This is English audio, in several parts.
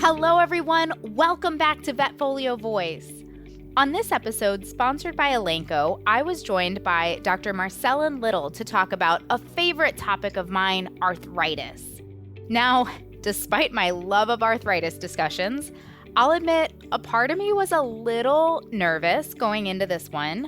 Hello, everyone. Welcome back to VetFolio Voice. On this episode, sponsored by Elanco, I was joined by Dr. Marcellin-Little to talk about a favorite topic of mine, arthritis. Now, despite my love of arthritis discussions, I'll admit a part of me was a little nervous going into this one.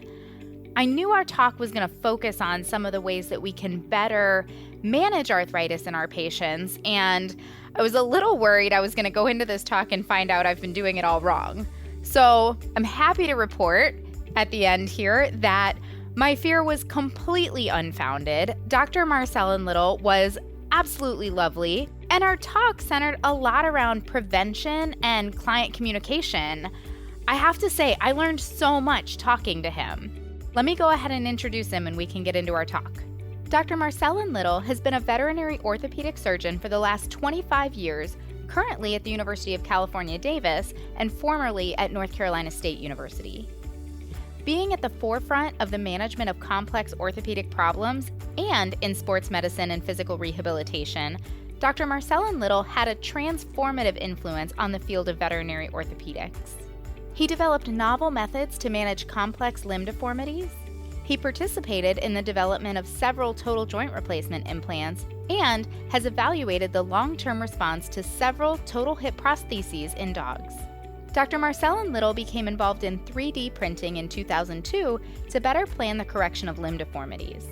I knew our talk was going to focus on some of the ways that we can better manage arthritis in our patients, and I was a little worried I was going to go into this talk and find out I've been doing it all wrong. So I'm happy to report at the end here that my fear was completely unfounded. Dr. Marcellin-Little was absolutely lovely, and our talk centered a lot around prevention and client communication. I have to say, I learned so much talking to him. Let me go ahead and introduce him and we can get into our talk. Dr. Marcellin-Little has been a veterinary orthopedic surgeon for the last 25 years, currently at the University of California, Davis, and formerly at North Carolina State University. Being at the forefront of the management of complex orthopedic problems and in sports medicine and physical rehabilitation, Dr. Marcellin-Little had a transformative influence on the field of veterinary orthopedics. He developed novel methods to manage complex limb deformities. He participated in the development of several total joint replacement implants and has evaluated the long-term response to several total hip prostheses in dogs. Dr. Marcellin-Little became involved in 3D printing in 2002 to better plan the correction of limb deformities.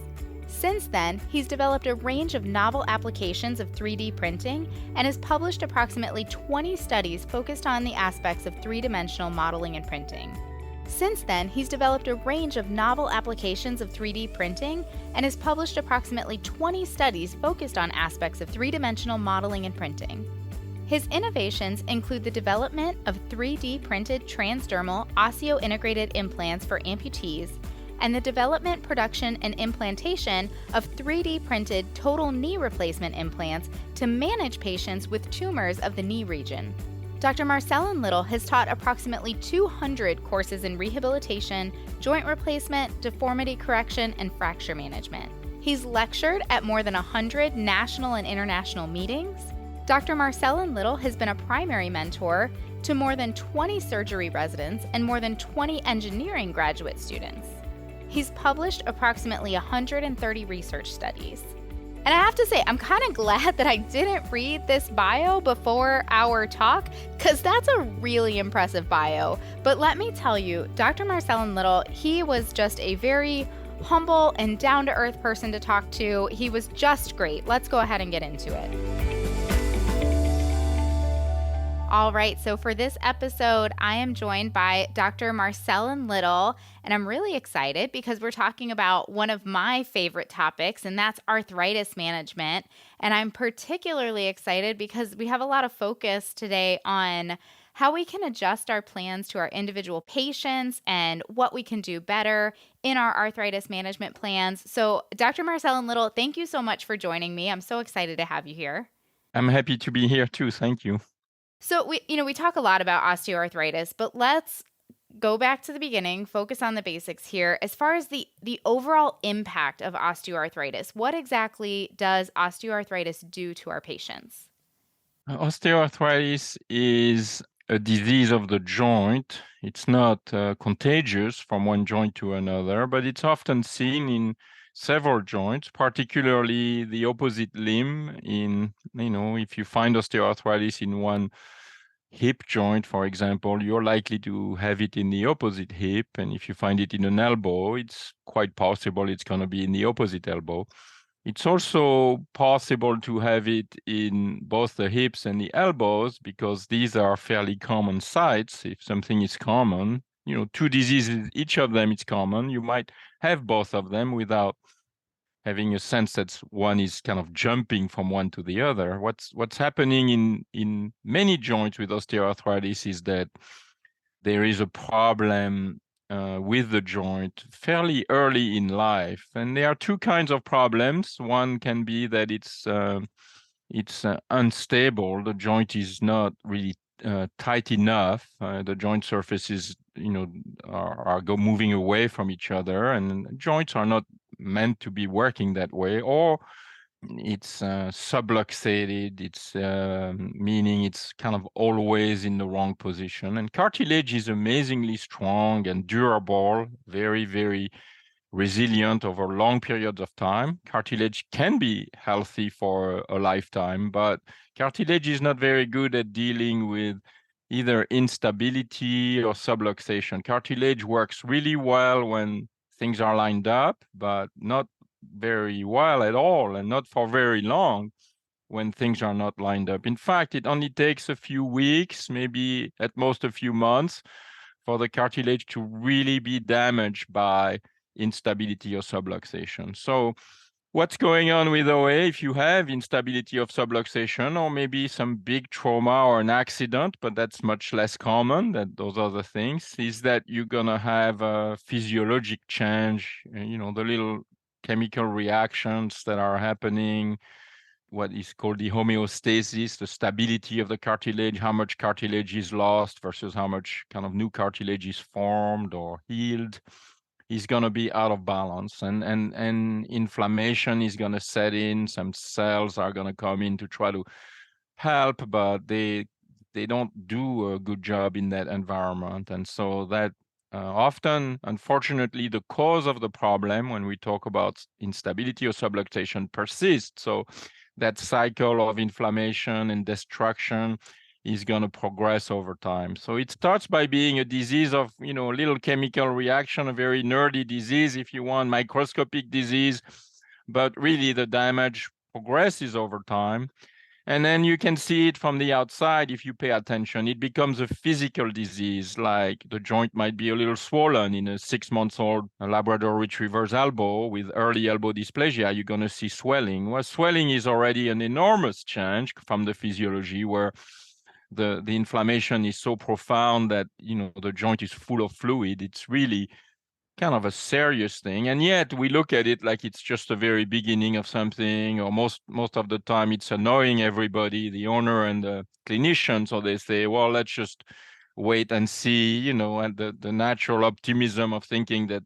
Since then, he's developed a range of novel applications of 3D printing and has published approximately 20 studies focused on the aspects of three-dimensional modeling and printing. Since then, he's developed a range of novel applications of 3D printing and has published approximately 20 studies focused on aspects of three-dimensional modeling and printing. His innovations include the development of 3D printed transdermal osseo-integrated implants for amputees and the development, production, and implantation of 3D printed total knee replacement implants to manage patients with tumors of the knee region. Dr. Marcellin-Little has taught approximately 200 courses in rehabilitation, joint replacement, deformity correction, and fracture management. He's lectured at more than 100 national and international meetings. Dr. Marcellin-Little has been a primary mentor to more than 20 surgery residents and more than 20 engineering graduate students. He's published approximately 130 research studies. And I have to say, I'm kind of glad that I didn't read this bio before our talk, because that's a really impressive bio. But let me tell you, Dr. Marcellin-Little, he was just a very humble and down-to-earth person to talk to. He was just great. Let's go ahead and get into it. All right, so for this episode, I am joined by Dr. Marcellin-Little, and I'm really excited because we're talking about one of my favorite topics, and that's arthritis management. And I'm particularly excited because we have a lot of focus today on how we can adjust our plans to our individual patients and what we can do better in our arthritis management plans. So, Dr. Marcellin-Little, thank you so much for joining me. I'm so excited to have you here. I'm happy to be here too. Thank you. So we talk a lot about osteoarthritis, but let's go back to the beginning, focus on the basics here. As far as the overall impact of osteoarthritis, what exactly does osteoarthritis do to our patients? Osteoarthritis is a disease of the joint. It's not contagious from one joint to another, but it's often seen in several joints, particularly the opposite limb. If you find osteoarthritis in one hip joint, for example, you're likely to have it in the opposite hip. And if you find it in an elbow, it's quite possible it's going to be in the opposite elbow. It's also possible to have it in both the hips and the elbows because these are fairly common sites. If something is common, two diseases, each of them is common, you might have both of them without having a sense that one is kind of jumping from one to the other. What's happening in many joints with osteoarthritis is that there is a problem with the joint fairly early in life. And there are two kinds of problems. One can be that it's unstable. The joint is not really tight enough. The joint surfaces, are moving away from each other, and joints are not meant to be working that way. Or it's subluxated, it's meaning it's kind of always in the wrong position. And cartilage is amazingly strong and durable, very, very resilient over long periods of time. Cartilage can be healthy for a lifetime, but cartilage is not very good at dealing with either instability or subluxation. Cartilage works really well when things are lined up, but not very well at all, and not for very long when things are not lined up. In fact, it only takes a few weeks, maybe at most a few months, for the cartilage to really be damaged by instability or subluxation. So what's going on with OA if you have instability of subluxation or maybe some big trauma or an accident, but that's much less common than those other things, is that you're going to have a physiologic change, the little chemical reactions that are happening, what is called the homeostasis, the stability of the cartilage, how much cartilage is lost versus how much kind of new cartilage is formed or healed, is going to be out of balance. And inflammation is going to set in. Some cells are going to come in to try to help, but they don't do a good job in that environment. And so that often, unfortunately, the cause of the problem when we talk about instability or subluxation persists. So that cycle of inflammation and destruction is going to progress over time. So it starts by being a disease of, a little chemical reaction, a very nerdy disease, if you want, microscopic disease, but really the damage progresses over time. And then you can see it from the outside if you pay attention. It becomes a physical disease, like the joint might be a little swollen in a 6-month-old Labrador Retriever's elbow with early elbow dysplasia. You're going to see swelling. Well, swelling is already an enormous change from the physiology where the inflammation is so profound that, the joint is full of fluid. It's really kind of a serious thing, and yet we look at it like it's just the very beginning of something, or most of the time it's annoying everybody, the owner and the clinician, so they say, well, let's just wait and see, and the natural optimism of thinking that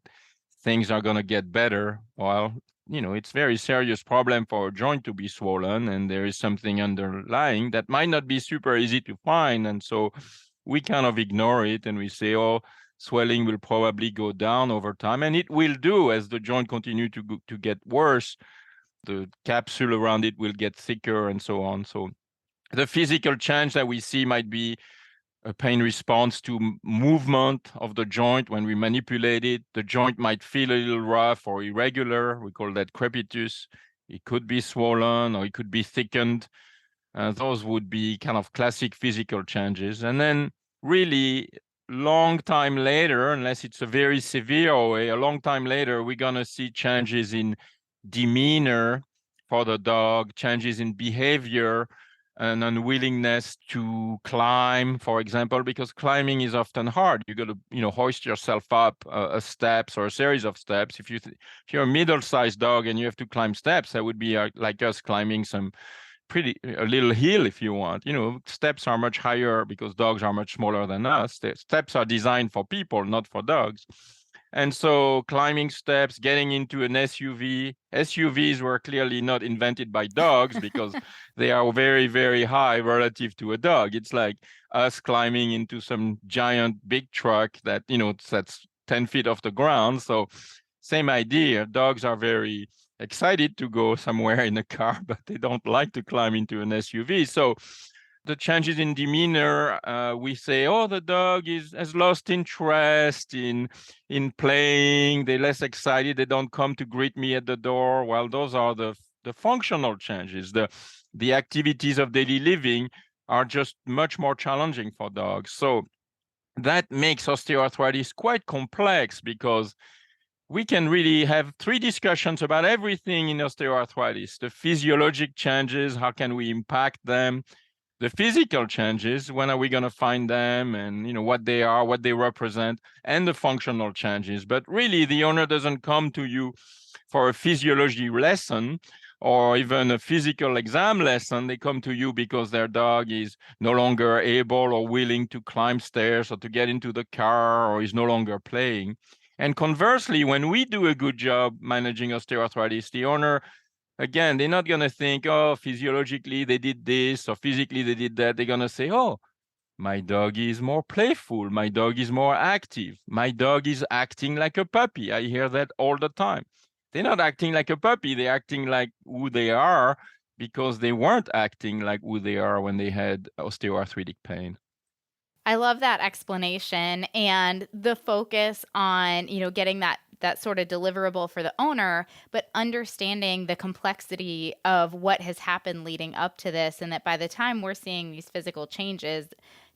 things are going to get better. Well, it's a very serious problem for a joint to be swollen, and there is something underlying that might not be super easy to find, and so we kind of ignore it and we say, oh, swelling will probably go down over time, and it will do as the joint continue to get worse. The capsule around it will get thicker and so on. So the physical change that we see might be a pain response to movement of the joint when we manipulate it. The joint might feel a little rough or irregular. We call that crepitus. It could be swollen or it could be thickened. Those would be kind of classic physical changes. And then really long time later, unless it's a very severe way, a long time later, we're going to see changes in demeanor for the dog, changes in behavior, an unwillingness to climb, for example, because climbing is often hard. You got to, hoist yourself up a steps or a series of steps. If you're a middle-sized dog and you have to climb steps, that would be like us climbing a little hill, if you want. Steps are much higher because dogs are much smaller than us. The steps are designed for people, not for dogs. And so climbing steps, getting into an SUV. SUVs were clearly not invented by dogs because they are very, very high relative to a dog. It's like us climbing into some giant big truck that, that's 10 feet off the ground. So same idea. Dogs are very excited to go somewhere in a car, but they don't like to climb into an SUV. So the changes in demeanor, we say, oh, the dog has lost interest in playing. They're less excited. They don't come to greet me at the door. Well, those are the functional changes. The activities of daily living are just much more challenging for dogs. So that makes osteoarthritis quite complex because we can really have 3 discussions about everything in osteoarthritis: the physiologic changes, how can we impact them? The physical changes, when are we going to find them, and what they are, what they represent, and the functional changes. But really, the owner doesn't come to you for a physiology lesson or even a physical exam lesson. They come to you because their dog is no longer able or willing to climb stairs or to get into the car, or is no longer playing. And conversely, when we do a good job managing osteoarthritis, the owner Again, they're not going to think, oh, physiologically they did this or physically they did that. They're going to say, oh, my dog is more playful. My dog is more active. My dog is acting like a puppy. I hear that all the time. They're not acting like a puppy. They're acting like who they are because they weren't acting like who they are when they had osteoarthritic pain. I love that explanation and the focus on, getting that sort of deliverable for the owner, but understanding the complexity of what has happened leading up to this, and that by the time we're seeing these physical changes,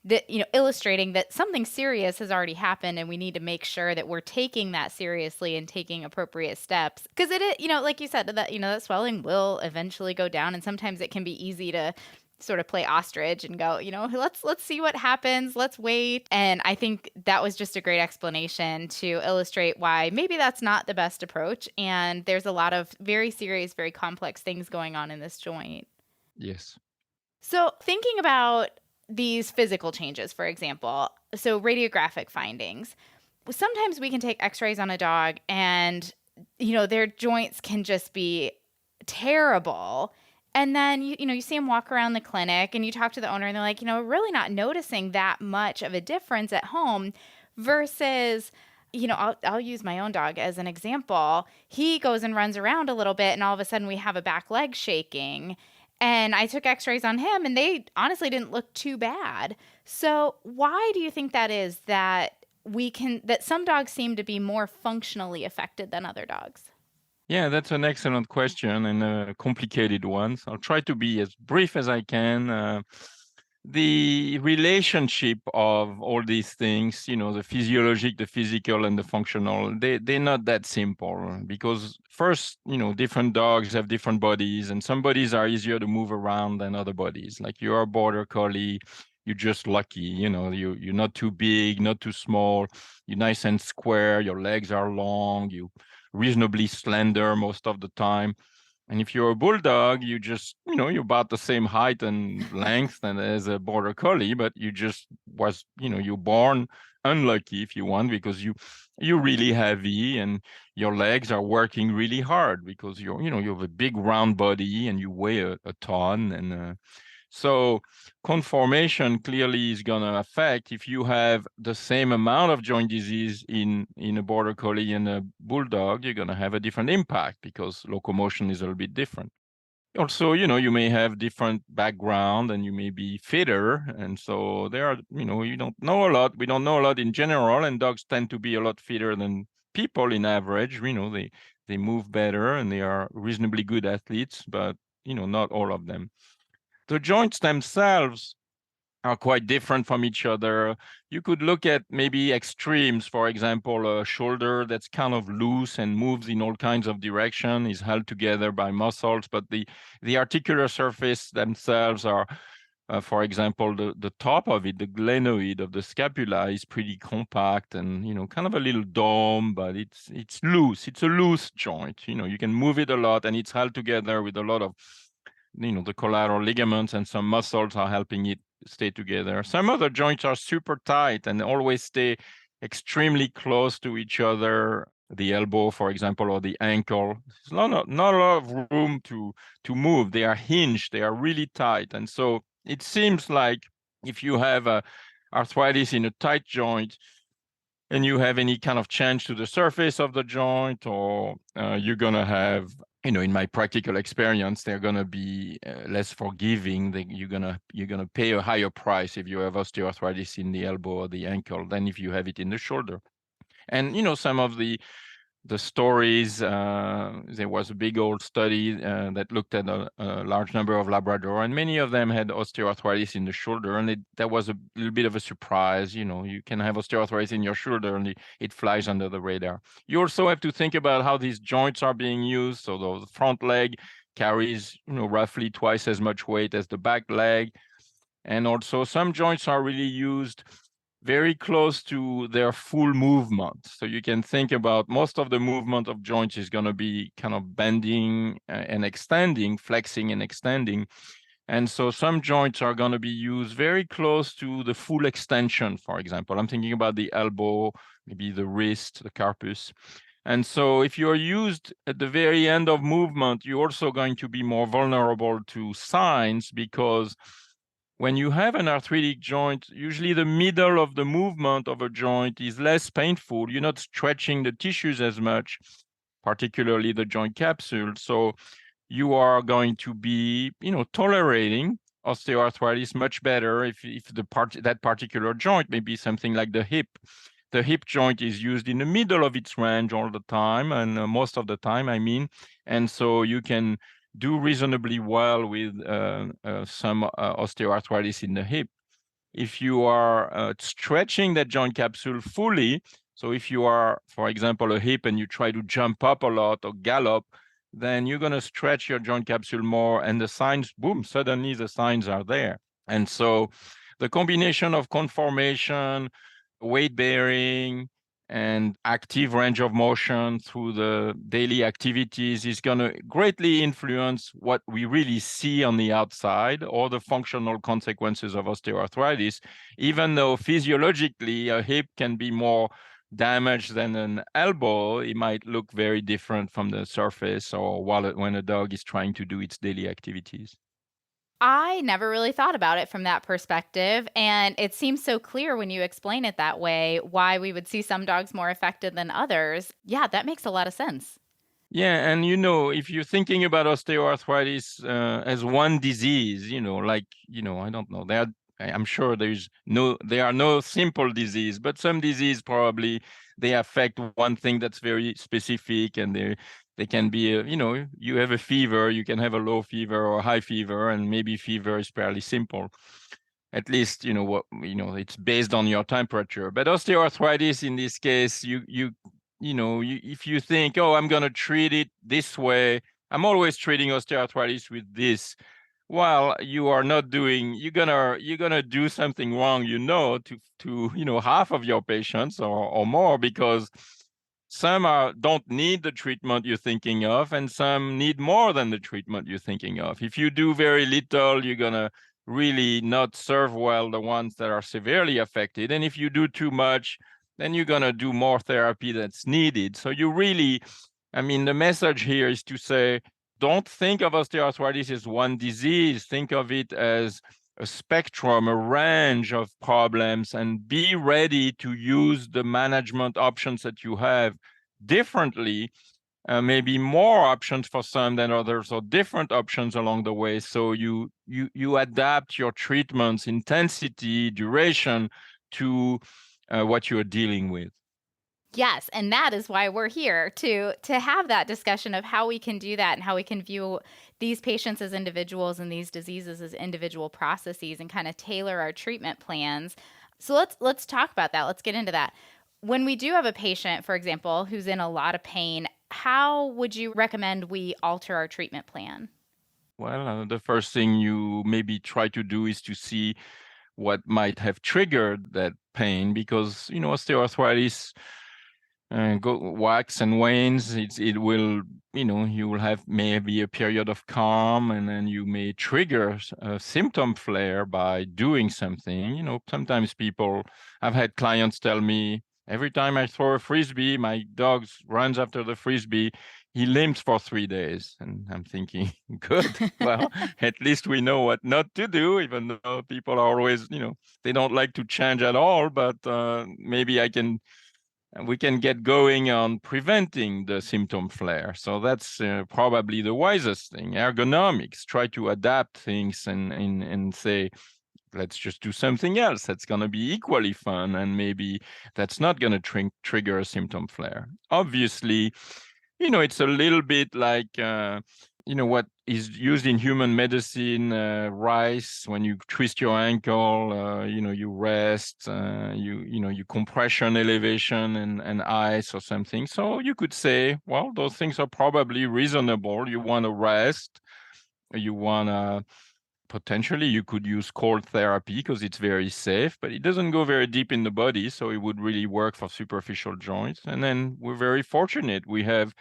that illustrating that something serious has already happened, and we need to make sure that we're taking that seriously and taking appropriate steps, because like you said, that swelling will eventually go down, and sometimes it can be easy to sort of play ostrich and go, let's see what happens, let's wait. And I think that was just a great explanation to illustrate why maybe that's not the best approach, and there's a lot of very serious, very complex things going on in this joint. Yes. So thinking about these physical changes, for example, so radiographic findings, sometimes we can take x-rays on a dog and their joints can just be terrible. And then you see them walk around the clinic and you talk to the owner and they're like, really not noticing that much of a difference at home versus, I'll use my own dog as an example. He goes and runs around a little bit and all of a sudden we have a back leg shaking. And I took x-rays on him and they honestly didn't look too bad. So why do you think that is that some dogs seem to be more functionally affected than other dogs? Yeah, that's an excellent question and a complicated one. So I'll try to be as brief as I can. The relationship of all these things, the physiologic, the physical, and the functional, they're not that simple because first, different dogs have different bodies, and some bodies are easier to move around than other bodies. Like you're a border collie, you're just lucky, you're not too big, not too small, you're nice and square, your legs are long, you reasonably slender most of the time. And if you're a bulldog, you're about the same height and length and as a border collie, but you're born unlucky if you want, because you're really heavy and your legs are working really hard because you have a big round body and you weigh a ton. And so conformation clearly is going to affect if you have the same amount of joint disease in a border collie and a bulldog, you're going to have a different impact because locomotion is a little bit different. Also, you may have different background and you may be fitter. And so there are, you don't know a lot. We don't know a lot in general, and dogs tend to be a lot fitter than people in average. They move better and they are reasonably good athletes, but, not all of them. The joints themselves are quite different from each other. You could look at maybe extremes. For example, a shoulder that's kind of loose and moves in all kinds of direction, is held together by muscles, but the articular surface themselves are, for example, the top of it, the glenoid of the scapula, is pretty compact and, kind of a little dome, but it's loose. It's a loose joint. You can move it a lot and it's held together with a lot of, the collateral ligaments, and some muscles are helping it stay together. Some other joints are super tight and always stay extremely close to each other. The elbow, for example, or the ankle. There's not a lot of room to move. They are hinged. They are really tight. And so it seems like if you have a arthritis in a tight joint and you have any kind of change to the surface of the joint, or you're going to have, in my practical experience, they're going to be less forgiving. You're gonna pay a higher price if you have osteoarthritis in the elbow or the ankle than if you have it in the shoulder. And some of the stories, there was a big old study that looked at a large number of Labrador, and many of them had osteoarthritis in the shoulder, and that was a little bit of a surprise. You can have osteoarthritis in your shoulder and it flies under the radar. You also have to think about how these joints are being used. So the front leg carries, roughly twice as much weight as the back leg. And also some joints are really used very close to their full movement. So you can think about most of the movement of joints is going to be kind of bending and extending, flexing and extending. And so some joints are going to be used very close to the full extension, for example. I'm thinking about the elbow, maybe the wrist, the carpus. And so if you're used at the very end of movement, you're also going to be more vulnerable to signs, because when you have an arthritic joint, usually the middle of the movement of a joint is less painful. You're not stretching the tissues as much, particularly the joint capsule. So you are going to be, tolerating osteoarthritis much better if that particular joint may be something like the hip. The hip joint is used in the middle of its range all the time, and most of the time, I mean, and so you can do reasonably well with some osteoarthritis in the hip. If you are stretching that joint capsule fully, so if you are, for example, a hip and you try to jump up a lot or gallop, then you're going to stretch your joint capsule more, and the signs, boom, suddenly the signs are there. And so the combination of conformation, weight bearing, and active range of motion through the daily activities is going to greatly influence what we really see on the outside, or the functional consequences of osteoarthritis, even though physiologically a hip can be more damaged than an elbow. It might look very different from the surface, or when a dog is trying to do its daily activities. I never really thought about it from that perspective, and it seems so clear when you explain it that way why we would see some dogs more affected than others. Yeah, that makes a lot of sense. Yeah, and if you're thinking about osteoarthritis as one disease, I don't know. I'm sure there are no simple disease, but some disease probably they affect one thing that's very specific, and they can be, you have a fever, you can have a low fever or a high fever, and maybe fever is fairly simple. At least, it's based on your temperature. But osteoarthritis in this case, if you think, oh, I'm going to treat it this way, I'm always treating osteoarthritis with this. Well, you are not doing. You're gonna do something wrong, to half of your patients or more, because some don't need the treatment you're thinking of, and some need more than the treatment you're thinking of. If you do very little, you're gonna really not serve well the ones that are severely affected. And if you do too much, then you're going to do more therapy that's needed. So the message here is to say, don't think of osteoarthritis as one disease. Think of it as a spectrum, a range of problems, and be ready to use the management options that you have differently. Maybe more options for some than others, or different options along the way. So you adapt your treatments, intensity, duration to what you're dealing with. Yes, and that is why we're here to have that discussion of how we can do that, and how we can view these patients as individuals and these diseases as individual processes, and kind of tailor our treatment plans. So let's talk about that. Let's get into that. When we do have a patient, for example, who's in a lot of pain, how would you recommend we alter our treatment plan? Well, the first thing you maybe try to do is to see what might have triggered that pain, because osteoarthritis wax and wanes. It will, you will have maybe a period of calm, and then you may trigger a symptom flare by doing something. Sometimes I've had clients tell me, every time I throw a frisbee, my dog runs after the frisbee. He limps for 3 days. And I'm thinking, good. Well, at least we know what not to do, even though people are always, they don't like to change at all. But maybe we can get going on preventing the symptom flare. So that's probably the wisest thing. Ergonomics, try to adapt things and say, let's just do something else that's going to be equally fun, and maybe that's not going to trigger a symptom flare. Obviously, it's a little bit like what is used in human medicine, rice. When you twist your ankle, you rest, you compression, elevation, and ice or something. So you could say, well, those things are probably reasonable. You want to rest, you want to potentially, you could use cold therapy because it's very safe, but it doesn't go very deep in the body, so it would really work for superficial joints. And then we're very fortunate. We have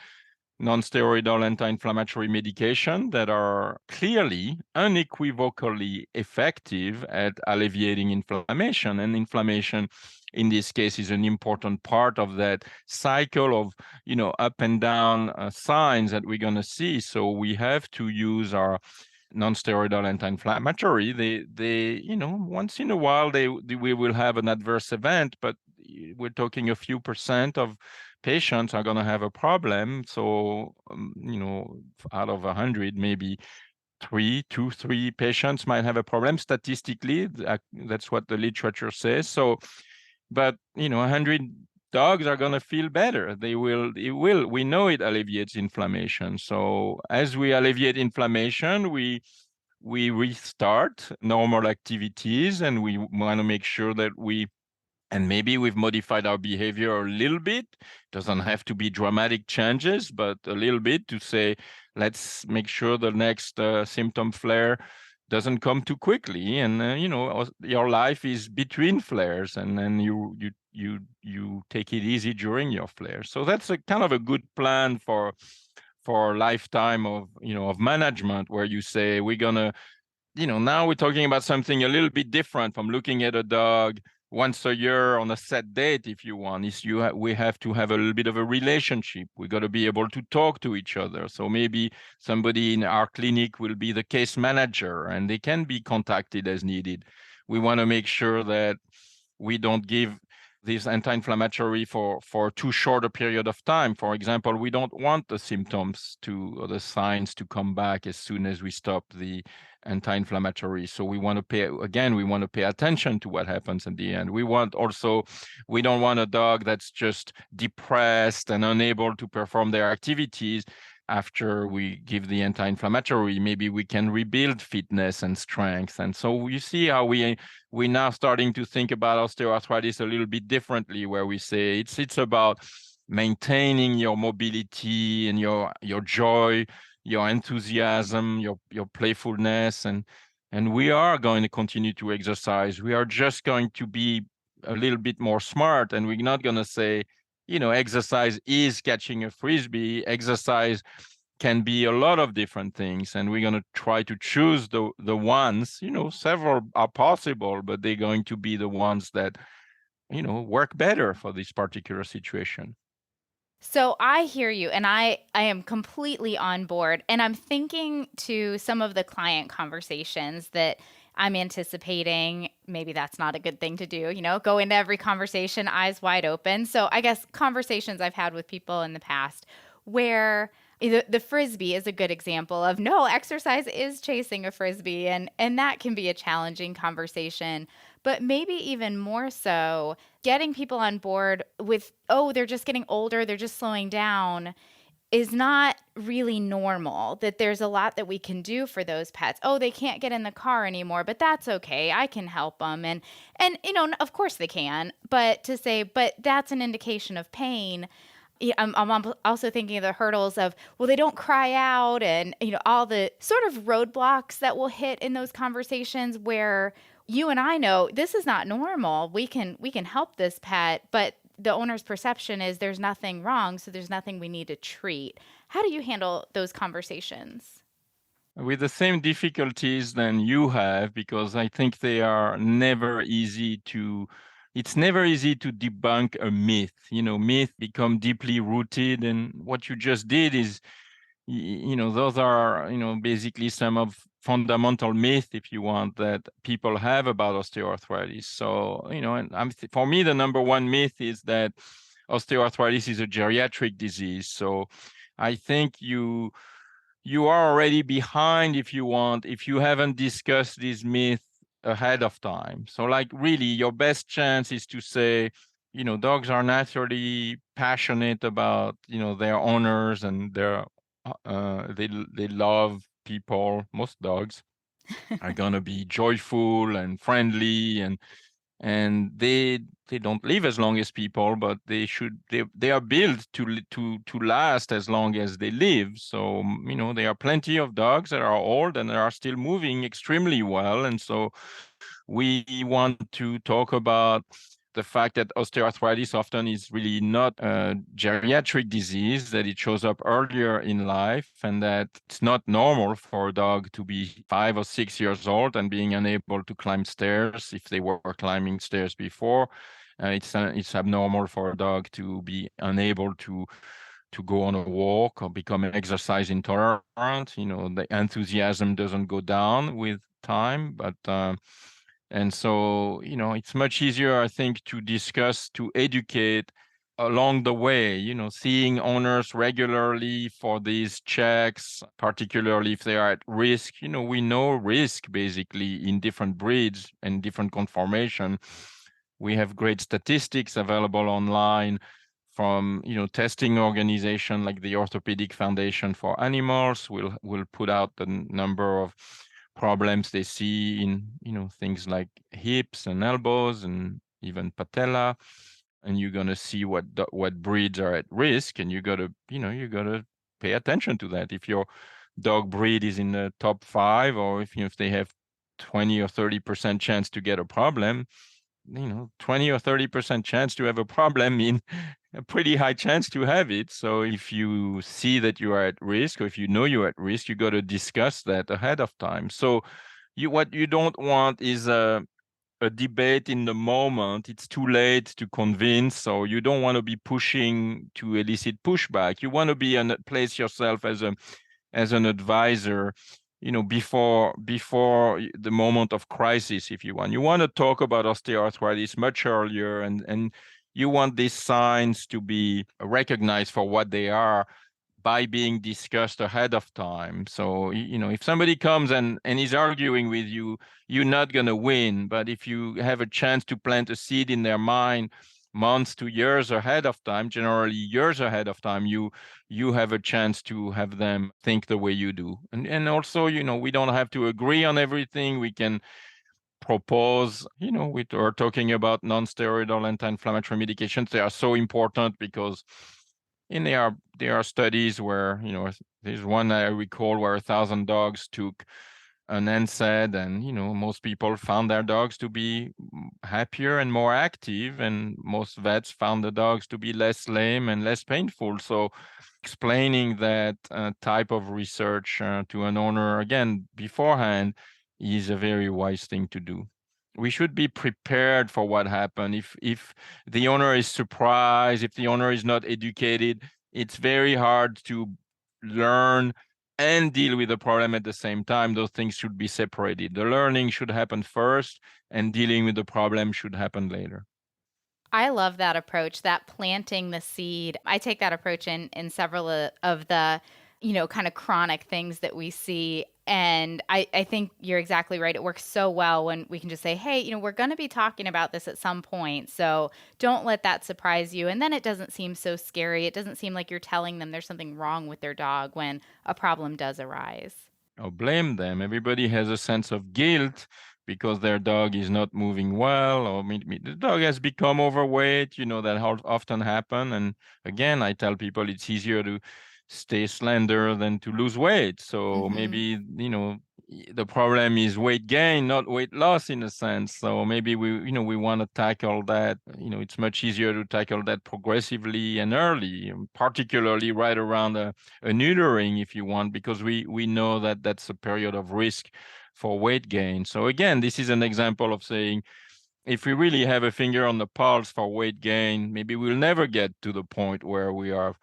non-steroidal anti-inflammatory medication that are clearly, unequivocally effective at alleviating inflammation. And inflammation, in this case, is an important part of that cycle of, up and down signs that we're going to see. So we have to use our non-steroidal anti-inflammatory. They, once in a while, we will have an adverse event, but we're talking a few percent of patients are going to have a problem. So, out of 100, maybe three patients might have a problem statistically. That's what the literature says. So, but 100 dogs are going to feel better. We know it alleviates inflammation. So as we alleviate inflammation, we restart normal activities, and we want to make sure that and maybe we've modified our behavior a little bit. Doesn't have to be dramatic changes, but a little bit to say, let's make sure the next symptom flare doesn't come too quickly. And your life is between flares, and then you take it easy during your flare. So that's a kind of a good plan for a lifetime of management, where you say we're gonna, now we're talking about something a little bit different from looking at a dog once a year on a set date, if you want. We have to have a little bit of a relationship. We got to be able to talk to each other. So maybe somebody in our clinic will be the case manager, and they can be contacted as needed. We want to make sure that we don't give this anti-inflammatory for too short a period of time. For example, we don't want the symptoms or the signs to come back as soon as we stop the anti-inflammatory. So we want to pay attention to what happens at the end. We don't want a dog that's just depressed and unable to perform their activities. After we give the anti-inflammatory, maybe we can rebuild fitness and strength. And so you see how we're now starting to think about osteoarthritis a little bit differently, where we say it's about maintaining your mobility and your joy, your enthusiasm, your playfulness, and we are going to continue to exercise. We are just going to be a little bit more smart, and we're not going to say, exercise is catching a frisbee. Exercise can be a lot of different things, and we're going to try to choose the ones, several are possible, but they're going to be the ones that, work better for this particular situation. So I hear you, and I am completely on board. And I'm thinking to some of the client conversations that I'm anticipating. Maybe that's not a good thing to do, go into every conversation eyes wide open. So I guess conversations I've had with people in the past where the frisbee is a good example of, no, exercise is chasing a frisbee, and that can be a challenging conversation. But maybe even more so, getting people on board with, oh, they're just getting older, they're just slowing down, is not really normal. That there's a lot that we can do for those pets. Oh, they can't get in the car anymore, but that's okay. I can help them. And of course they can, but to say, but that's an indication of pain. I'm also thinking of the hurdles of, well, they don't cry out, and all the sort of roadblocks that will hit in those conversations where you and I know this is not normal. We can help this pet, but the owner's perception is there's nothing wrong, so there's nothing we need to treat. How do you handle those conversations? With the same difficulties than you have, because I think they are never easy to. It's never easy to debunk a myth. Myths become deeply rooted, and what you just did is, those are, basically some of fundamental myth, if you want, that people have about osteoarthritis. So, and for me, the number one myth is that osteoarthritis is a geriatric disease. So I think you are already behind, if you haven't discussed this myth ahead of time. So like, really, your best chance is to say, dogs are naturally passionate about, their owners, and they love people. Most dogs are gonna be joyful and friendly, and they don't live as long as people, but they are built to last as long as they live. So there are plenty of dogs that are old and that are still moving extremely well, and so we want to talk about the fact that osteoarthritis often is really not a geriatric disease, that it shows up earlier in life, and that it's not normal for a dog to be 5 or 6 years old and being unable to climb stairs if they were climbing stairs before. It's abnormal for a dog to be unable to go on a walk or become exercise intolerant. The enthusiasm doesn't go down with time, but and so, it's much easier, I think, to discuss, to educate along the way, seeing owners regularly for these checks, particularly if they are at risk. We know risk basically in different breeds and different conformation. We have great statistics available online from testing organization like the Orthopedic Foundation for Animals will put out the number of problems they see in things like hips and elbows and even patella, and you're going to see what breeds are at risk, and you got to pay attention to that. If your dog breed is in the top 5, or if they have 20 or 30% chance to get a problem, 20 or 30% chance to have a problem mean a pretty high chance to have it. So if you see that you are at risk, or if you know you're at risk, you got to discuss that ahead of time. So what you don't want is a debate in the moment. It's too late to convince, so you don't want to be pushing to elicit pushback. You want to be place yourself as an advisor, before the moment of crisis, if you want. You want to talk about osteoarthritis much earlier, and you want these signs to be recognized for what they are by being discussed ahead of time. So, if somebody comes and is arguing with you, you're not going to win. But if you have a chance to plant a seed in their mind months to years ahead of time, generally years ahead of time, you have a chance to have them think the way you do. And also, we don't have to agree on everything. We can propose, we are talking about non-steroidal anti-inflammatory medications. They are so important because there are studies where, there's one I recall where 1,000 dogs took an NSAID, and most people found their dogs to be happier and more active, and most vets found the dogs to be less lame and less painful. So explaining that type of research to an owner again beforehand is a very wise thing to do. We should be prepared for what happened. If the owner is surprised, if the owner is not educated, it's very hard to learn and deal with the problem at the same time. Those things should be separated. The learning should happen first, and dealing with the problem should happen later. I love that approach, that planting the seed. I take that approach in several of the, kind of chronic things that we see. And I think you're exactly right. It works so well when we can just say, hey, we're going to be talking about this at some point. So don't let that surprise you. And then it doesn't seem so scary. It doesn't seem like you're telling them there's something wrong with their dog when a problem does arise. Or blame them. Everybody has a sense of guilt because their dog is not moving well, or the dog has become overweight. That often happen. And again, I tell people it's easier to stay slender than to lose weight. So maybe, the problem is weight gain, not weight loss in a sense. So maybe we want to tackle that. It's much easier to tackle that progressively and early, particularly right around a neutering, if you want, because we know that that's a period of risk for weight gain. So again, this is an example of saying, if we really have a finger on the pulse for weight gain, maybe we'll never get to the point where we have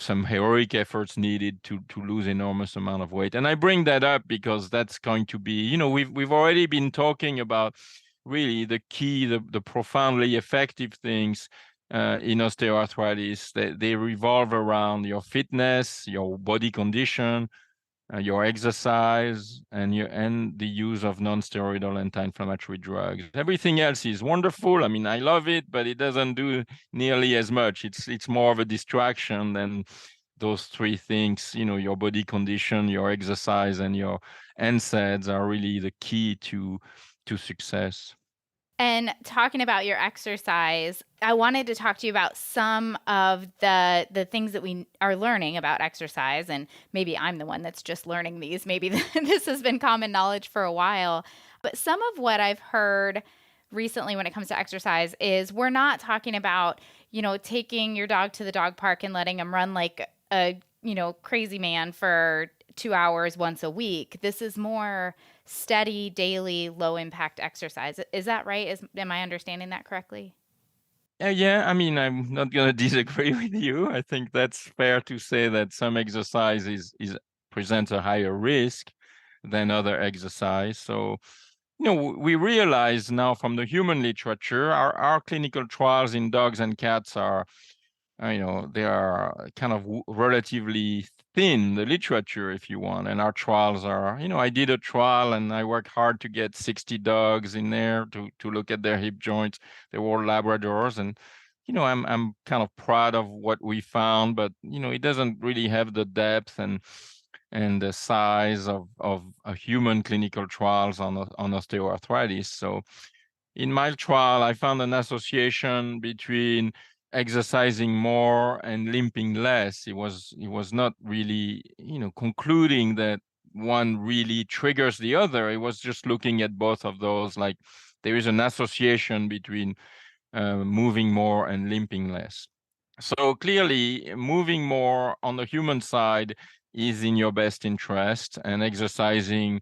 some heroic efforts needed to lose enormous amount of weight. And I bring that up because that's going to be, we've already been talking about really the key, the profoundly effective things in osteoarthritis. They revolve around your fitness, your body condition, your exercise, and the use of non-steroidal anti-inflammatory drugs. Everything else is wonderful. I mean, I love it, but it doesn't do nearly as much. It's more of a distraction than those three things. Your body condition, your exercise, and your NSAIDs are really the key to success. And talking about your exercise, I wanted to talk to you about some of the things that we are learning about exercise. And maybe I'm the one that's just learning these. Maybe this has been common knowledge for a while. But some of what I've heard recently when it comes to exercise is we're not talking about, taking your dog to the dog park and letting him run like a, crazy man for 2 hours once a week. This is more steady, daily, low impact exercise. Is that right? Am I understanding that correctly? Yeah, I mean, I'm not going to disagree with you. I think that's fair to say that some exercise is presents a higher risk than other exercise. So, we realize now from the human literature, our clinical trials in dogs and cats are, they are kind of relatively thin, the literature, if you want. And our trials are, I did a trial and I worked hard to get 60 dogs in there to look at their hip joints. They were all Labradors. And, I'm kind of proud of what we found, but, it doesn't really have the depth and the size of a human clinical trials on osteoarthritis. So in my trial, I found an association between exercising more and limping less. It was not really, concluding that one really triggers the other. It was just looking at both of those, like there is an association between moving more and limping less. So clearly, moving more on the human side is in your best interest, and exercising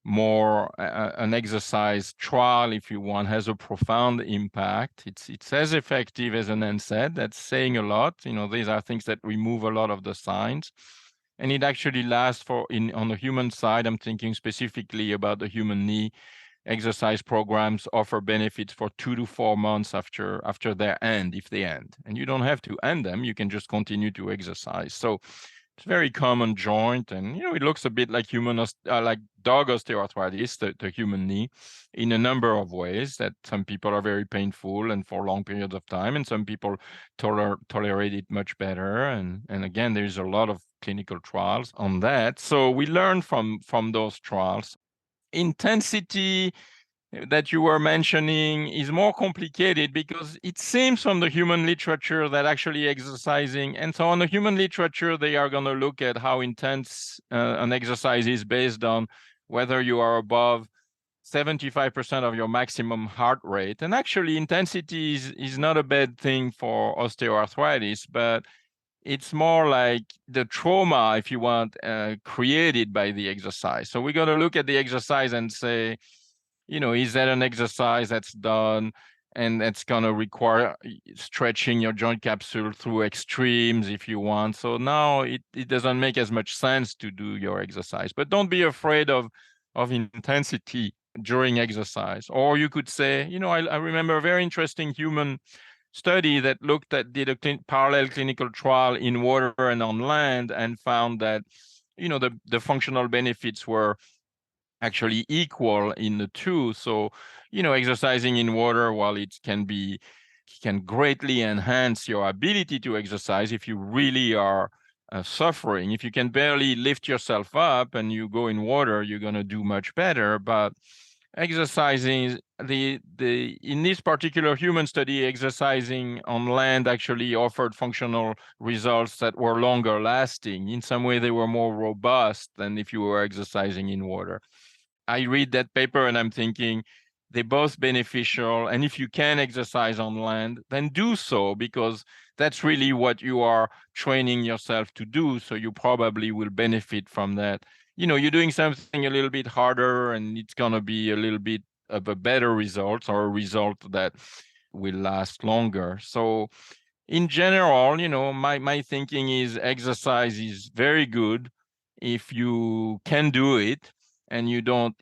more, an exercise trial, if you want, has a profound impact. It's as effective as an NSAID. That's saying a lot. These are things that remove a lot of the signs. And it actually lasts on the human side. I'm thinking specifically about the human knee. Exercise programs offer benefits for 2 to 4 months after their end, if they end. And you don't have to end them. You can just continue to exercise. So it's a very common joint, and it looks a bit like like dog osteoarthritis, the human knee, in a number of ways. That some people are very painful and for long periods of time, and some people tolerate it much better. And again, there's a lot of clinical trials on that. So we learn from those trials. Intensity that you were mentioning is more complicated because it seems from the human literature that actually exercising, and so on the human literature, they are going to look at how intense an exercise is based on whether you are above 75% of your maximum heart rate. And actually intensity is not a bad thing for osteoarthritis, but it's more like the trauma, if you want, created by the exercise. So we're going to look at the exercise and say, is that an exercise that's done and that's going to require stretching your joint capsule through extremes if you want. So now it doesn't make as much sense to do your exercise. But don't be afraid of intensity during exercise. Or you could say, I remember a very interesting human study that did a parallel clinical trial in water and on land, and found that, the functional benefits were actually equal in the two. So, exercising in water, while it can greatly enhance your ability to exercise if you really are suffering. If you can barely lift yourself up and you go in water, you're going to do much better. But exercising in this particular human study, exercising on land actually offered functional results that were longer lasting. In some way, they were more robust than if you were exercising in water. I read that paper and I'm thinking they're both beneficial. And if you can exercise on land, then do so, because that's really what you are training yourself to do. So you probably will benefit from that. You're doing something a little bit harder and it's going to be a little bit of a better result, or a result that will last longer. So in general, my thinking is exercise is very good if you can do it, and you don't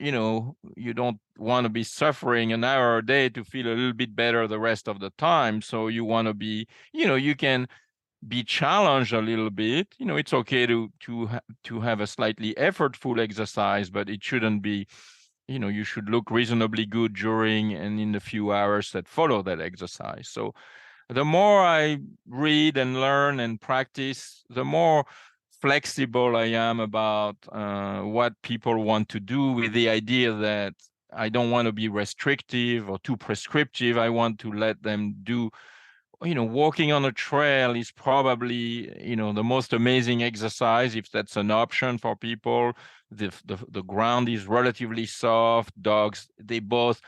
want to be suffering an hour a day to feel a little bit better the rest of the time. So you want to be, you can be challenged a little bit. It's okay to have a slightly effortful exercise, but it shouldn't be, you should look reasonably good during and in the few hours that follow that exercise. So the more I read and learn and practice, the more flexible I am about what people want to do, with the idea that I don't want to be restrictive or too prescriptive. I want to let them do, walking on a trail is probably, the most amazing exercise if that's an option for people. The ground is relatively soft. Dogs, they both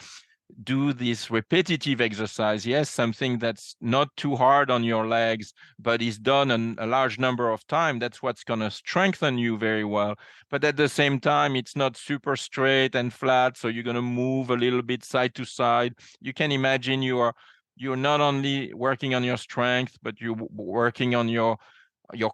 do this repetitive exercise. Yes, something that's not too hard on your legs, but is done a large number of times. That's what's going to strengthen you very well. But at the same time, it's not super straight and flat. So you're going to move a little bit side to side. You can imagine you're not only working on your strength, but you're working on your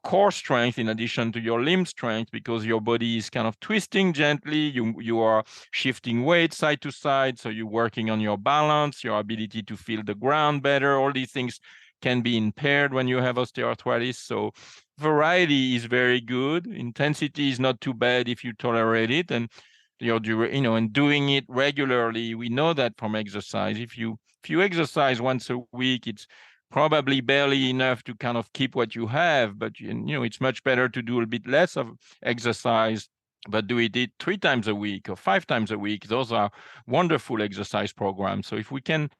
core strength in addition to your limb strength, because your body is kind of twisting gently. You are shifting weight side to side, so you're working on your balance, your ability to feel the ground better. All these things can be impaired when you have osteoarthritis. So variety is very good. Intensity is not too bad if you tolerate it, and and doing it regularly. We know that from exercise. If you exercise once a week, it's probably barely enough to kind of keep what you have, but it's much better to do a bit less of exercise, but do it 3 times a week or 5 times a week. Those are wonderful exercise programs. So if we can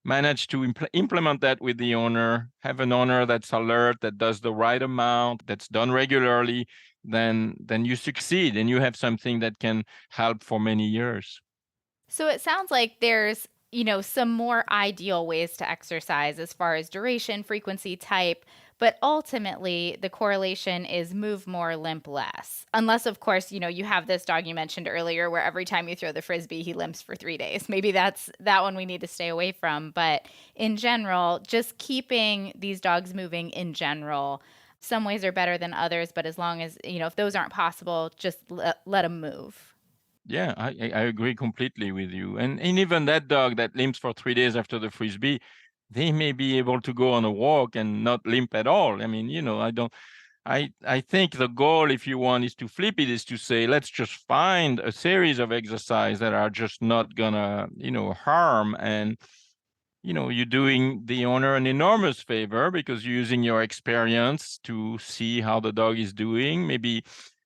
manage to implement that with the owner, have an owner that's alert, that does the right amount, that's done regularly, then you succeed and you have something that can help for many years. So it sounds like there's, some more ideal ways to exercise as far as duration, frequency, type, but ultimately the correlation is move more, limp less. Unless, of course, you have this dog you mentioned earlier where every time you throw the frisbee, he limps for 3 days. Maybe that's that one we need to stay away from. But in general, just keeping these dogs moving in general. Some ways are better than others, but as long as, if those aren't possible, just let them move. Yeah, I agree completely with you. And even that dog that limps for 3 days after the frisbee, they may be able to go on a walk and not limp at all. I mean, I think the goal, if you want, is to flip it, is to say, let's just find a series of exercises that are just not gonna, harm. And, you're doing the owner an enormous favor because you're using your experience to see how the dog is doing. Maybe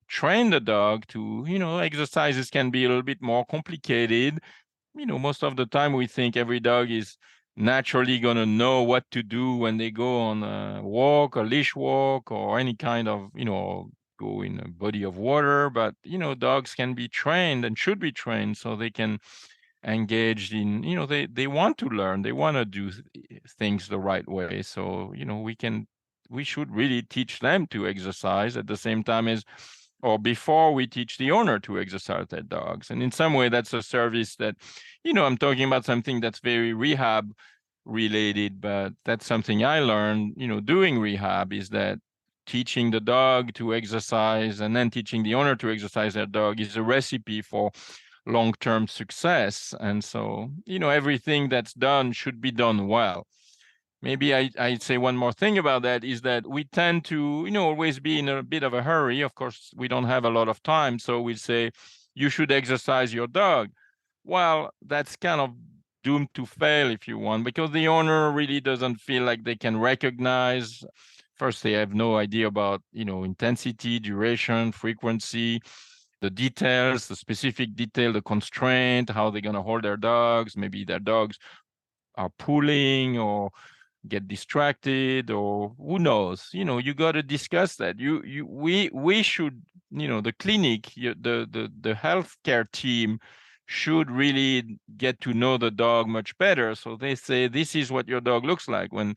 train the dog to, exercises can be a little bit more complicated. Most of the time we think every dog is naturally going to know what to do when they go on a walk, a leash walk, or any kind of, go in a body of water. But, dogs can be trained and should be trained so they can engage in, they want to learn, they want to do things the right way. So, we should really teach them to exercise at the same time as, or before we teach the owner to exercise their dogs. And in some way, that's a service that, I'm talking about something that's very rehab related, but that's something I learned, doing rehab, is that teaching the dog to exercise and then teaching the owner to exercise their dog is a recipe for long-term success. And so, everything that's done should be done well. Maybe I'd say one more thing about that is that we tend to, always be in a bit of a hurry. Of course, we don't have a lot of time. So we say, you should exercise your dog. Well, that's kind of doomed to fail, if you want, because the owner really doesn't feel like they can recognize. First, they have no idea about, intensity, duration, frequency, the details, the specific detail, the constraint, how they're going to hold their dogs. Maybe their dogs are pulling or get distracted, or who knows. You got to discuss that. We should, the clinic, the healthcare team should really get to know the dog much better. So they say, this is what your dog looks like when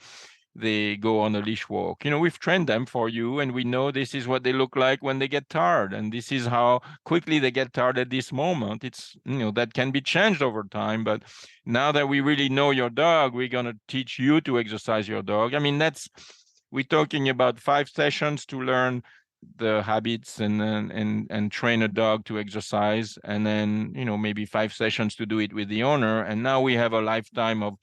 they go on a leash walk. We've trained them for you, and we know this is what they look like when they get tired, and this is how quickly they get tired at this moment. It's, that can be changed over time, but now that we really know your dog, we're going to teach you to exercise your dog. I mean, we're talking about 5 sessions to learn the habits and train a dog to exercise, and then, maybe 5 sessions to do it with the owner. And now we have a lifetime of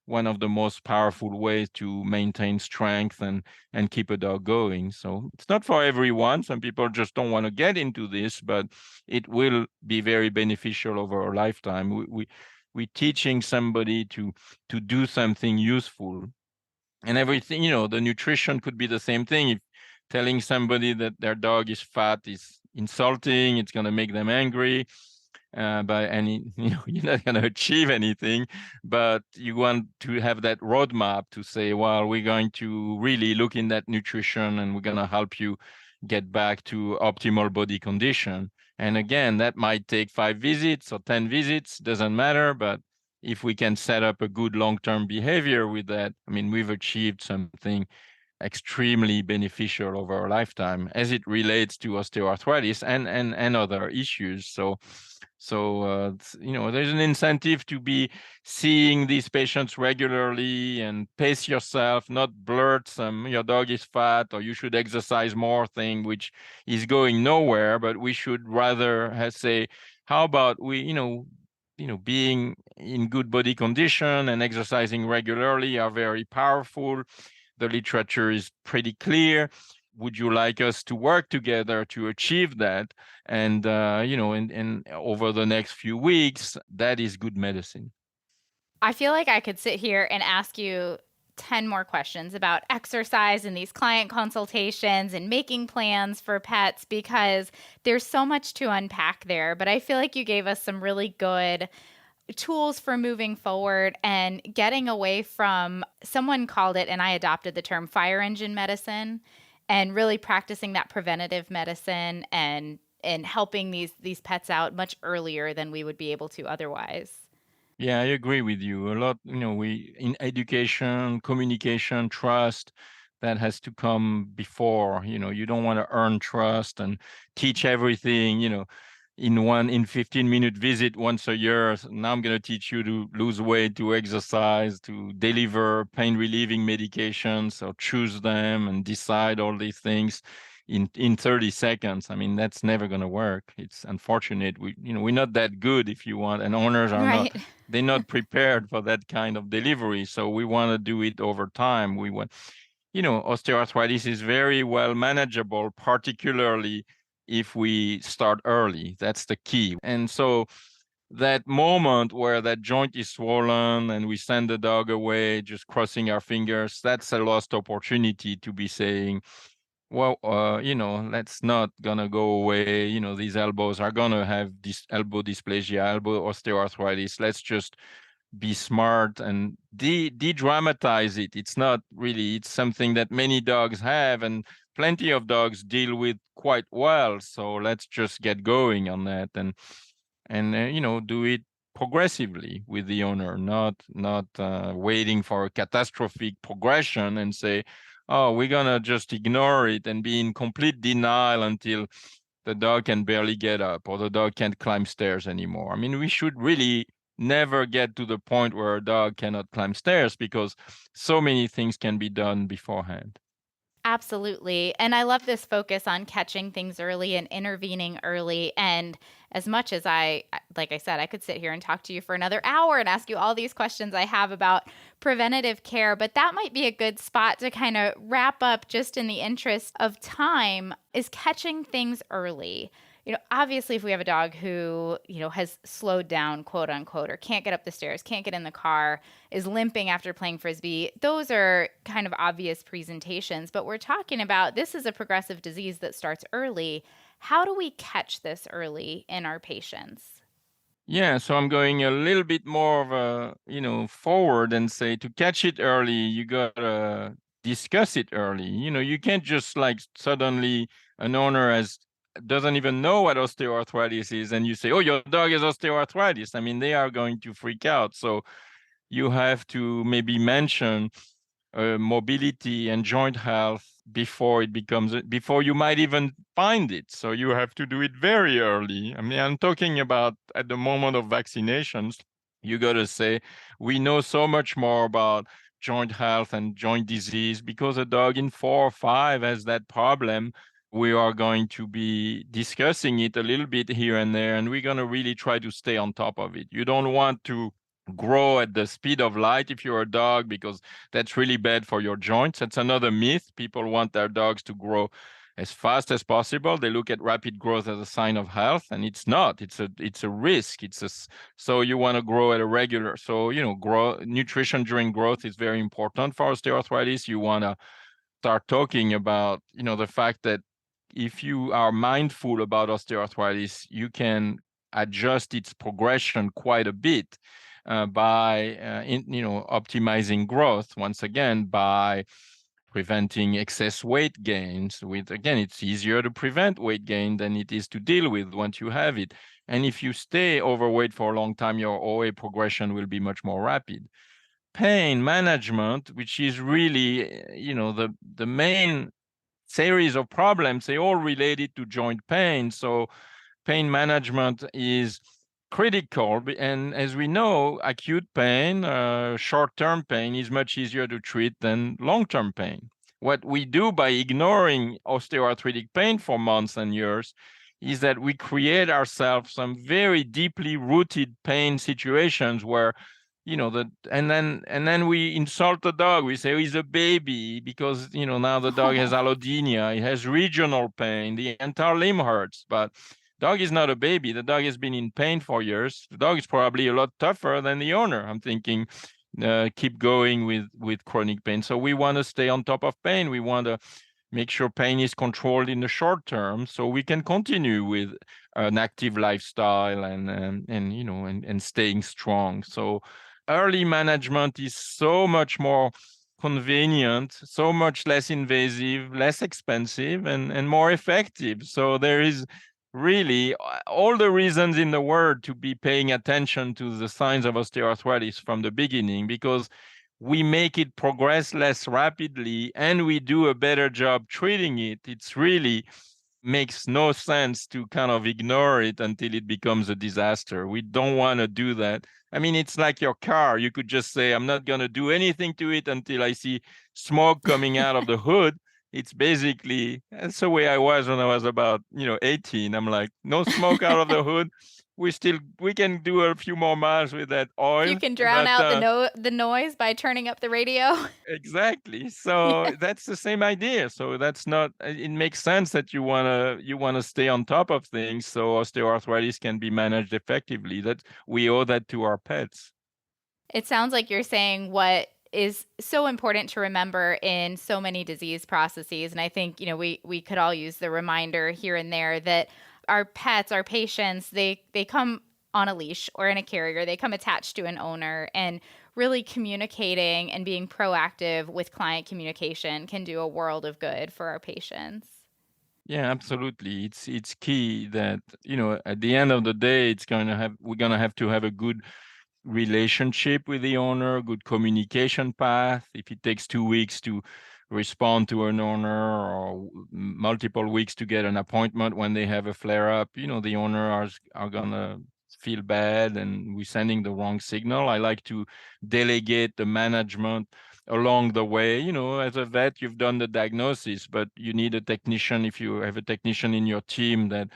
one of the most powerful ways to maintain strength and keep a dog going. So it's not for everyone. Some people just don't want to get into this, but it will be very beneficial over a lifetime. We're teaching somebody to do something useful. And everything, the nutrition could be the same thing. If telling somebody that their dog is fat is insulting, it's going to make them angry. You're not going to achieve anything, but you want to have that roadmap to say, well, we're going to really look in that nutrition and we're going to help you get back to optimal body condition. And again, that might take 5 visits or 10 visits, doesn't matter, but if we can set up a good long-term behavior with that, I mean, we've achieved something extremely beneficial over our lifetime as it relates to osteoarthritis and other issues. There's an incentive to be seeing these patients regularly and pace yourself, not blurt some your dog is fat or you should exercise more thing, which is going nowhere. But we should rather say, how about being in good body condition and exercising regularly are very powerful. The literature is pretty clear. Would you like us to work together to achieve that? And and over the next few weeks, that is good medicine. I feel like I could sit here and ask you 10 more questions about exercise and these client consultations and making plans for pets because there's so much to unpack there. But I feel like you gave us some really good tools for moving forward and getting away from, someone called it, and I adopted the term, fire engine medicine, and really practicing that preventative medicine and helping these pets out much earlier than we would be able to otherwise. Yeah, I agree with you. A lot, we in education, communication, trust, that has to come before. You don't want to earn trust and teach everything, in 15-minute visit once a year. So now I'm going to teach you to lose weight, to exercise, to deliver pain relieving medications, or choose them and decide all these things in 30 seconds. I mean, that's never going to work. It's unfortunate. We're not that good, if you want, and owners are not. Right. They're not prepared for that kind of delivery. So we want to do it over time. We want, osteoarthritis is very well manageable, particularly if we start early. That's the key. And so that moment where that joint is swollen and we send the dog away, just crossing our fingers, that's a lost opportunity to be saying, well, that's not gonna go away. These elbows are gonna have this elbow dysplasia, elbow osteoarthritis. Let's just be smart and de-dramatize it. It's not really, it's something that many dogs have and plenty of dogs deal with quite well. So let's just get going on that and do it progressively with the owner, not waiting for a catastrophic progression and say, oh, we're gonna just ignore it and be in complete denial until the dog can barely get up or the dog can't climb stairs anymore. I mean, we should really never get to the point where a dog cannot climb stairs because so many things can be done beforehand. Absolutely. And I love this focus on catching things early and intervening early. And as much as like I said, I could sit here and talk to you for another hour and ask you all these questions I have about preventative care, but that might be a good spot to kind of wrap up just in the interest of time, is catching things early. Obviously, if we have a dog who, has slowed down, quote unquote, or can't get up the stairs, can't get in the car, is limping after playing frisbee, those are kind of obvious presentations. But we're talking about, this is a progressive disease that starts early. How do we catch this early in our patients? Yeah, so I'm going a little bit more of forward and say, to catch it early, you gotta discuss it early. You can't just like suddenly an owner doesn't even know what osteoarthritis is, and you say, oh, your dog has osteoarthritis. I mean, they are going to freak out. So you have to maybe mention mobility and joint health before you might even find it. So you have to do it very early. I mean, I'm talking about at the moment of vaccinations, you got to say, we know so much more about joint health and joint disease because a dog in 4 or 5 has that problem. We are going to be discussing it a little bit here and there, and we're going to really try to stay on top of it. You don't want to grow at the speed of light if you're a dog, because that's really bad for your joints. That's another myth. People want their dogs to grow as fast as possible. They look at rapid growth as a sign of health, and it's not. It's a risk. So you want to grow at a regular. So nutrition during growth is very important for osteoarthritis. You want to start talking about the fact that if you are mindful about osteoarthritis, you can adjust its progression quite a bit by optimizing growth, once again, by preventing excess weight gains. Again, it's easier to prevent weight gain than it is to deal with once you have it. And if you stay overweight for a long time, your OA progression will be much more rapid. Pain management, which is really, the main series of problems, they all related to joint pain. So pain management is critical. And as we know, acute pain, short-term pain is much easier to treat than long-term pain. What we do by ignoring osteoarthritic pain for months and years is that we create ourselves some very deeply rooted pain situations where and then we insult the dog. We say, oh, he's a baby because now the dog has allodynia, he has regional pain, the entire limb hurts. But dog is not a baby. The dog has been in pain for years. The dog is probably a lot tougher than the owner. I'm thinking, keep going with chronic pain. So we want to stay on top of pain. We want to make sure pain is controlled in the short term, so we can continue with an active lifestyle and staying strong. So early management is so much more convenient, so much less invasive, less expensive, and more effective. So there is really all the reasons in the world to be paying attention to the signs of osteoarthritis from the beginning, because we make it progress less rapidly and we do a better job treating it. It's really makes no sense to kind of ignore it until it becomes a disaster. We don't want to do that. I mean, it's like your car. You could just say, I'm not going to do anything to it until I see smoke coming out of the hood. It's basically, that's the way I was when I was about, 18. I'm like, no smoke out of the hood. We can do a few more miles with that oil. You can drown out the noise by turning up the radio. Exactly. So Yeah. that's the same idea. So that's not, it makes sense that you want to stay on top of things so osteoarthritis can be managed effectively. That we owe that to our pets. It sounds like you're saying what is so important to remember in so many disease processes. And I think, we could all use the reminder here and there that our pets, our patients, they come on a leash or in a carrier, they come attached to an owner, and really communicating and being proactive with client communication can do a world of good for our patients. Yeah, absolutely. It's key that, at the end of the day, we're going to have a good relationship with the owner, good communication path. If it takes 2 weeks to respond to an owner or multiple weeks to get an appointment when they have a flare up, the owner are gonna feel bad and we're sending the wrong signal. I like to delegate the management along the way. As a vet, you've done the diagnosis, but you need a technician. If you have a technician in your team that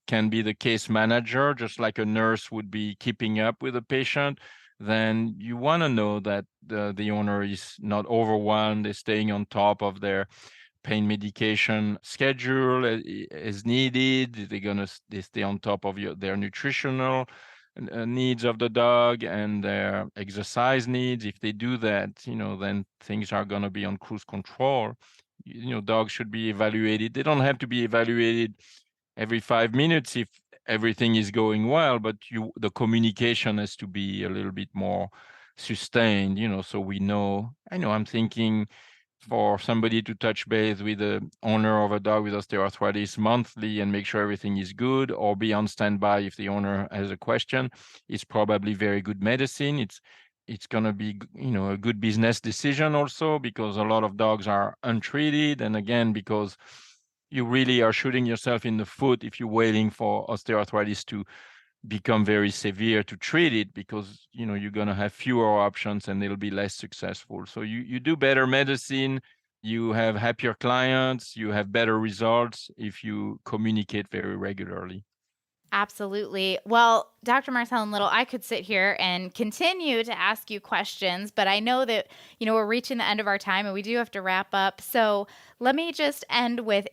can be the case manager, just like a nurse would be keeping up with a patient, then you want to know that the owner is not overwhelmed, is staying on top of their pain medication schedule as needed. They stay on top of their nutritional needs of the dog and their exercise needs. If they do that, then things are going to be on cruise control. Dogs should be evaluated. They don't have to be evaluated every 5 minutes if everything is going well, but the communication has to be a little bit more sustained, so we know. I'm thinking for somebody to touch base with the owner of a dog with osteoarthritis monthly and make sure everything is good, or be on standby if the owner has a question, is probably very good medicine. It's going to be, a good business decision also, because a lot of dogs are untreated. And again, because you really are shooting yourself in the foot if you're waiting for osteoarthritis to become very severe to treat it, because you're going to have fewer options and it'll be less successful. So you do better medicine, you have happier clients, you have better results if you communicate very regularly. Absolutely. Well, Dr. Marcellin-Little, I could sit here and continue to ask you questions, but I know that, we're reaching the end of our time and we do have to wrap up. So let me just end with,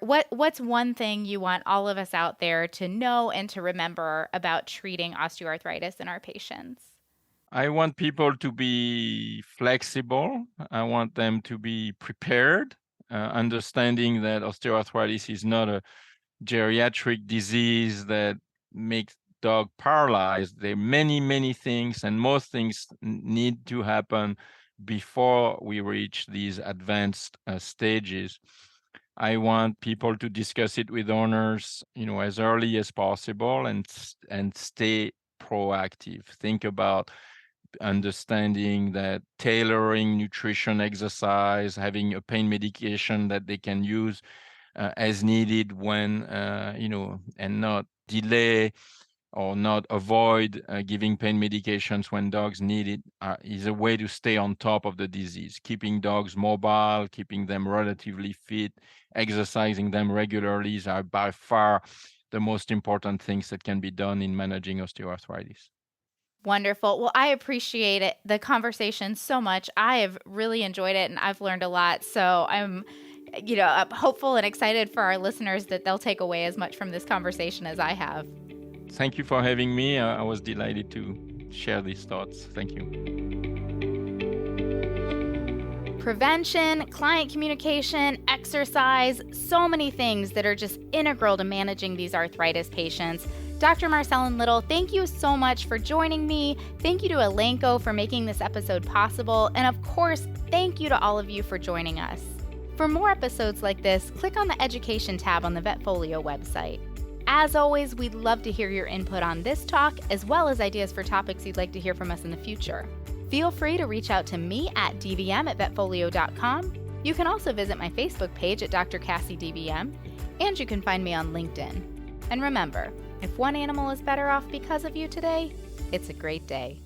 what's one thing you want all of us out there to know and to remember about treating osteoarthritis in our patients? I want people to be flexible. I want them to be prepared, understanding that osteoarthritis is not a geriatric disease that makes dog paralyzed. There are many, many things, and most things need to happen before we reach these advanced stages. I want people to discuss it with owners, as early as possible and stay proactive. Think about understanding that tailoring nutrition, exercise, having a pain medication that they can use as needed when, and not delay or not avoid giving pain medications when dogs need it is a way to stay on top of the disease. Keeping dogs mobile, keeping them relatively fit, exercising them regularly are by far the most important things that can be done in managing osteoarthritis. Wonderful. Well, I appreciate it, the conversation so much. I have really enjoyed it and I've learned a lot. So I'm hopeful and excited for our listeners that they'll take away as much from this conversation as I have. Thank you for having me. I was delighted to share these thoughts. Thank you. Prevention, client communication, exercise, so many things that are just integral to managing these arthritis patients. Dr. Marcellin-Little, thank you so much for joining me. Thank you to Elanco for making this episode possible. And of course, thank you to all of you for joining us. For more episodes like this, click on the Education tab on the VetFolio website. As always, we'd love to hear your input on this talk, as well as ideas for topics you'd like to hear from us in the future. Feel free to reach out to me at dvm@vetfolio.com. You can also visit my Facebook page at Dr. Cassi DVM, and you can find me on LinkedIn. And remember, if one animal is better off because of you today, it's a great day.